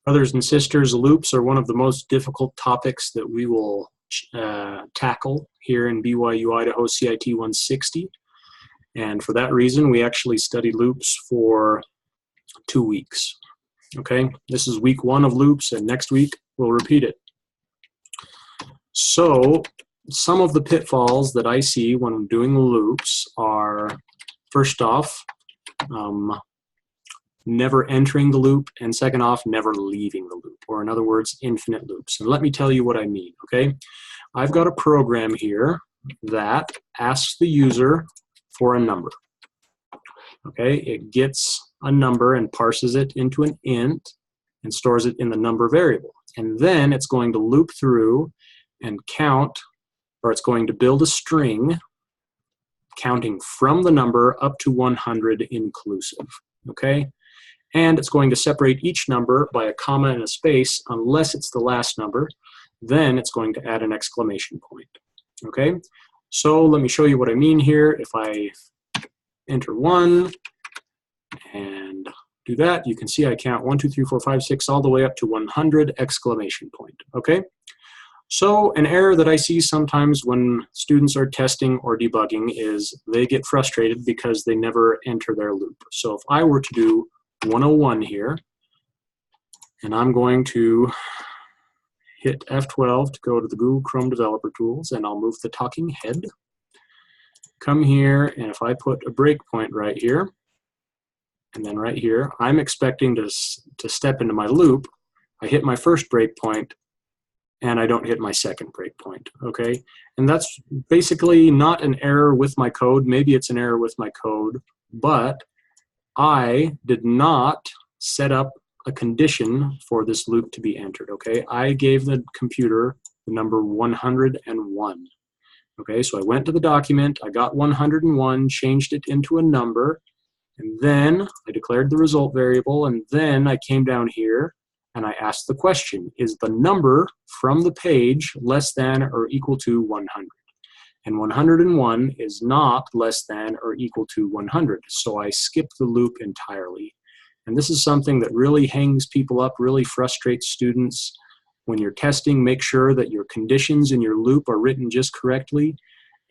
Brothers and sisters, loops are one of the most difficult topics that we will tackle here in BYUI Idaho CIT 160. And for that reason, we actually study loops for 2 weeks. Okay, this is week 1 of loops, and next week we'll repeat it. So some of the pitfalls that I see when I'm doing loops are, first off, never entering the loop, and second off, never leaving the loop, or in other words, infinite loops. And let me tell you what I mean, okay? I've got a program here that asks the user for a number, okay? It gets a number and parses it into an int and stores it in the number variable. And then it's going to loop through and count, or it's going to build a string counting from the number up to 100 inclusive, okay? And it's going to separate each number by a comma and a space unless it's the last number. Then it's going to add an exclamation point, okay? So let me show you what I mean here. If I enter 1 and do that, you can see I count 1, 2, 3, 4, 5, 6 all the way up to 100 exclamation point, okay? So an error that I see sometimes when students are testing or debugging is they get frustrated because they never enter their loop. So if I were to do 101 here, and I'm going to hit F12 to go to the Google Chrome Developer Tools, and I'll move the talking head. Come here, and if I put a breakpoint right here, and then right here, I'm expecting to step into my loop. I hit my first breakpoint, and I don't hit my second breakpoint, okay? And that's basically not an error with my code. Maybe it's an error with my code, but I did not set up a condition for this loop to be entered, okay? I gave the computer the number 101, okay? So I went to the document, I got 101, changed it into a number, and then I declared the result variable, and then I came down here and I asked the question, is the number from the page less than or equal to 100? And 101 is not less than or equal to 100. So I skipped the loop entirely. And this is something that really hangs people up, really frustrates students. When you're testing, make sure that your conditions in your loop are written just correctly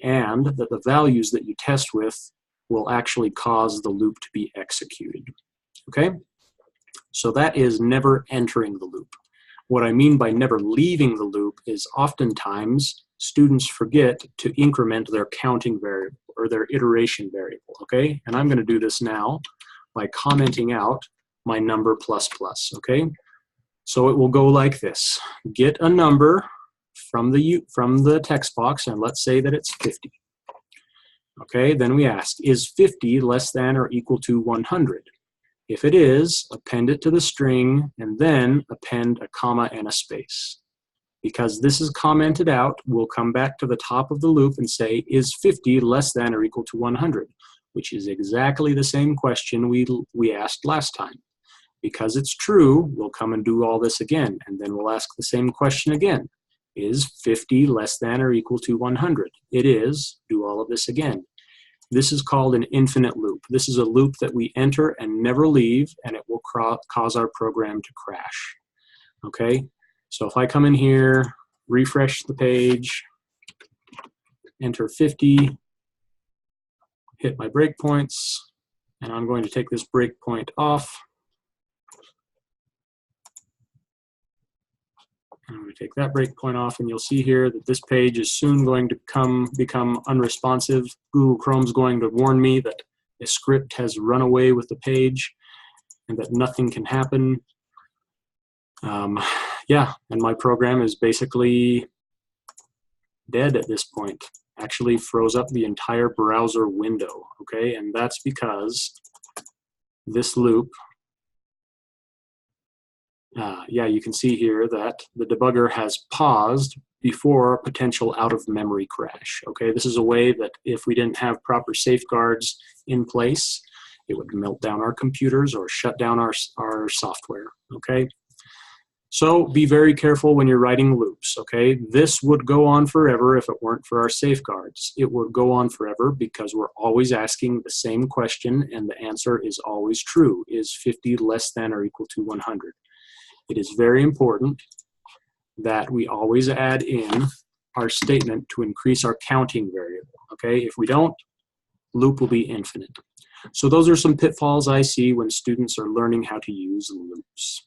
and that the values that you test with will actually cause the loop to be executed. Okay? So that is never entering the loop. What I mean by never leaving the loop is oftentimes students forget to increment their counting variable or their iteration variable, okay? And I'm going to do this now by commenting out my number plus plus, okay? So it will go like this. Get a number from the text box, and let's say that it's 50. Okay, then we ask, is 50 less than or equal to 100? If it is, append it to the string, and then append a comma and a space. Because this is commented out, we'll come back to the top of the loop and say, is 50 less than or equal to 100? Which is exactly the same question we asked last time. Because it's true, we'll come and do all this again, and then we'll ask the same question again. Is 50 less than or equal to 100? It is. Do all of this again. This is called an infinite loop. This is a loop that we enter and never leave, and it will cause our program to crash. Okay? So if I come in here, refresh the page, enter 50, hit my breakpoints, and I'm going to take this breakpoint off. I'm going to take that breakpoint off, and you'll see here that this page is soon going to become unresponsive. Google Chrome's going to warn me that a script has run away with the page and that nothing can happen. Yeah, and my program is basically dead at this point. Actually froze up the entire browser window, okay? And that's because this loop, yeah, you can see here that the debugger has paused before a potential out-of-memory crash. Okay, this is a way that if we didn't have proper safeguards in place, it would melt down our computers or shut down our software. Okay, so be very careful when you're writing loops. Okay, this would go on forever if it weren't for our safeguards. It would go on forever because we're always asking the same question, and the answer is always true. Is 50 less than or equal to 100? it is very important that we always add in our statement to increase our counting variable, okay? If we don't, loop will be infinite. So those are some pitfalls I see when students are learning how to use loops.